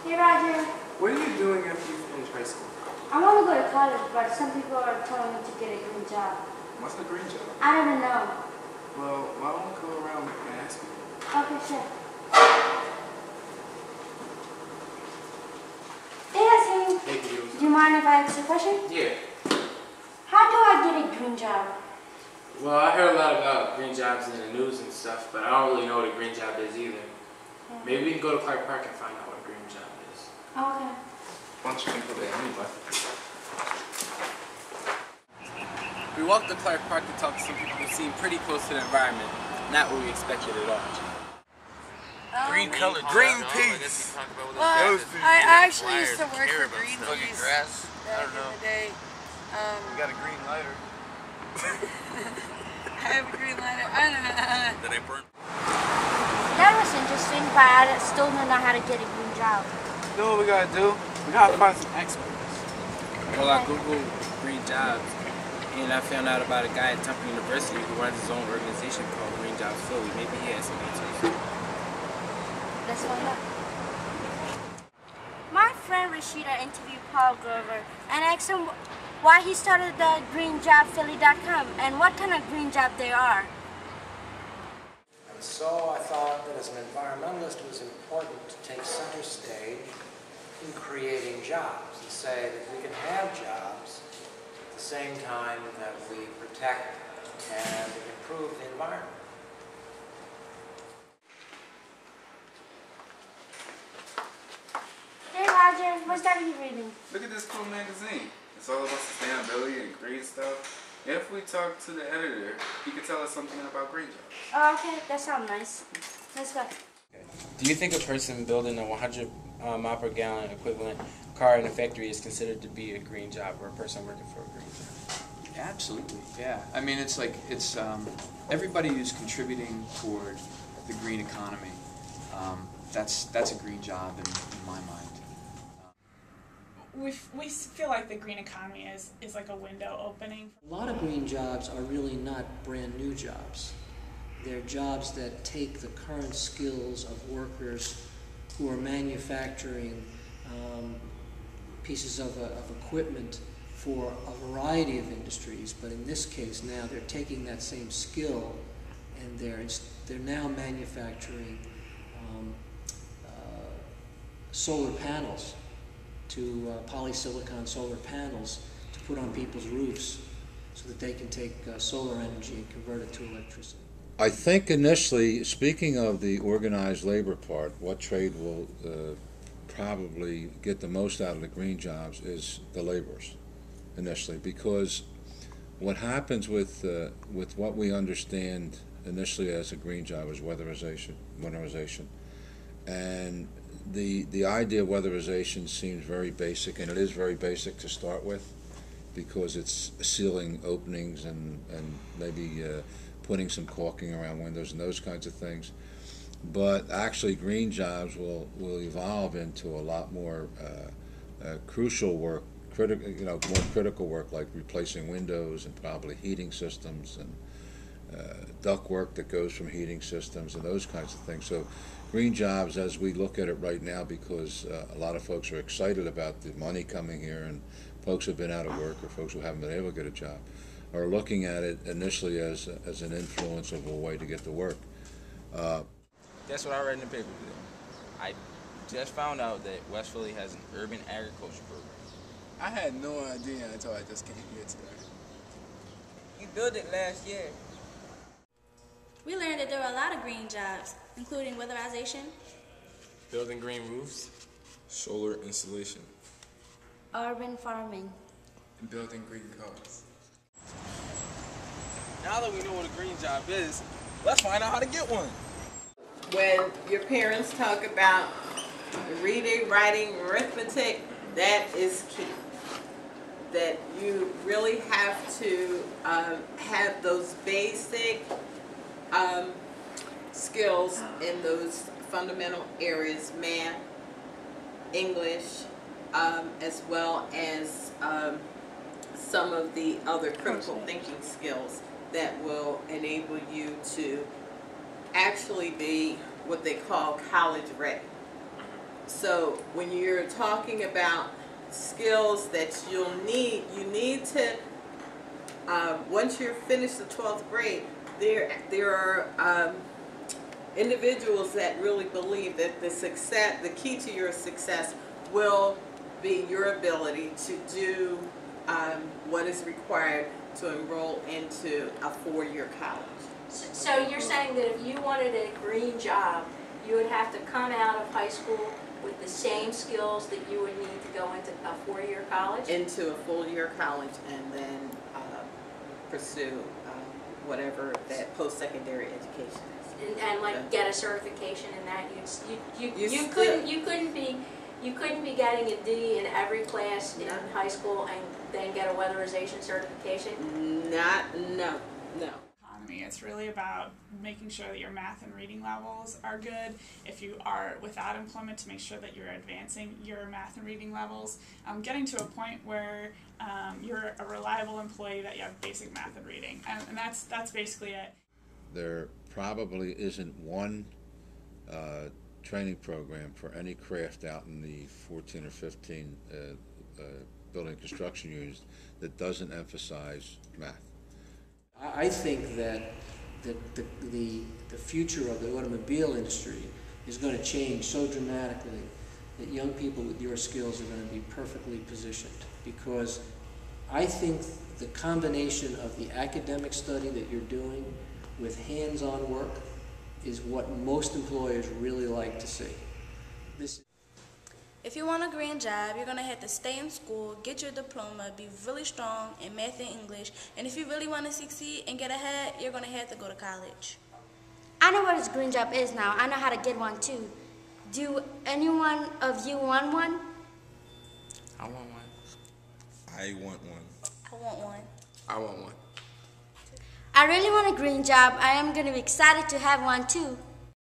Hey Roger. What are you doing after you finish high school? I want to go to college, but some people are telling me to get a green job. What's the green job? I don't know. Well, why don't we go around and ask you? Okay, sure. Hey Hasim. Hey, you. Do you mind if I ask you a question? Yeah. How do I get a green job? Well, I heard a lot about green jobs in the news and stuff, but I don't really know what a green job is either. Yeah. Maybe we can go to Clark Park and find out what a green job is. Okay. Bunch of people there anyway. We walked to Clark Park to talk to some people who seem pretty close to the environment, not what we expected at all. Green color, Greenpeace. Well, I actually used to work for Greenpeace Grass. back in the day. You got a green lighter. I have a green lighter. I don't know. That ain't burnt. That was interesting, but I still don't know how to get a green job. You know what we gotta do? We gotta find some experts. Well, I googled green jobs, and I found out about a guy at Temple University who runs his own organization called Green Jobs Philly. Maybe he has some answers. Let's find out. My friend Rashida interviewed Paul Grover and asked him why he started the greenjobphilly.com and what kind of green job there are. And so I thought that as an environmentalist it was important to take center stage in creating jobs and say that we can have jobs at the same time that we protect and improve the environment. Hey Roger, what's that you reading? Look at this cool magazine. It's all about sustainability and green stuff. If we talk to the editor, he could tell us something about green jobs. Oh, okay, that sounds nice. Let's go. Do you think a person building a 100 mile per gallon equivalent car in a factory is considered to be a green job, or a person working for a green job? Absolutely, yeah. I mean, it's like, everybody who's contributing toward the green economy, that's a green job in my mind. We feel like the green economy is like a window opening. A lot of green jobs are really not brand new jobs. They're jobs that take the current skills of workers who are manufacturing pieces of equipment for a variety of industries, but in this case now they're taking that same skill and they're now manufacturing solar panels, polysilicon solar panels to put on people's roofs so that they can take solar energy and convert it to electricity. I think initially, speaking of the organized labor part, what trade will probably get the most out of the green jobs is the laborers initially, because what happens with what we understand initially as a green job is winterization, and the idea of weatherization seems very basic, and it is very basic to start with, because it's sealing openings and maybe putting some caulking around windows and those kinds of things. But actually green jobs will evolve into a lot more crucial work, more critical work, like replacing windows and probably heating systems and duct work that goes from heating systems and those kinds of things. So green jobs, as we look at it right now, because a lot of folks are excited about the money coming here, and folks who have been out of work or folks who haven't been able to get a job are looking at it initially as an influenceable way to get to work. That's what I read in the paper today. I just found out that West Philly has an urban agriculture program. I had no idea until I just came here today. You built it last year. We learned that there are a lot of green jobs, including weatherization, Building green roofs, Solar installation. Urban farming. And building green cars. Now that we know what a green job is, let's find out how to get one. When your parents talk about reading, writing, arithmetic, that is key. That you really have to have those basic skills in those fundamental areas, math, English, as well as some of the other critical thinking skills that will enable you to actually be what they call college ready. So when you're talking about skills that you'll need, you need to, once you're finished the 12th grade, there are individuals that really believe that the key to your success will be your ability to do what is required to enroll into a 4-year college. So you're saying that if you wanted a green job, you would have to come out of high school with the same skills that you would need to go into a 4-year college? Into a full-year college, and then pursue whatever that post-secondary education is. And like get a certification in that. You couldn't be getting a D in every class in high school and then get a weatherization certification? No. It's really about making sure that your math and reading levels are good. If you are without employment, to make sure that you're advancing your math and reading levels. Getting to a point where you're a reliable employee, that you have basic math and reading. And that's basically it. There probably isn't one training program for any craft out in the 14 or 15 building construction units that doesn't emphasize math. I think that the future of the automobile industry is going to change so dramatically that young people with your skills are going to be perfectly positioned, because I think the combination of the academic study that you're doing with hands-on work is what most employers really like to see. If you want a green job, you're going to have to stay in school, get your diploma, be really strong in math and English, and if you really want to succeed and get ahead, you're going to have to go to college. I know what a green job is now. I know how to get one too. Do anyone of you want one? I want one. I want one. I want one. I want one. I really want a green job. I am going to be excited to have one too.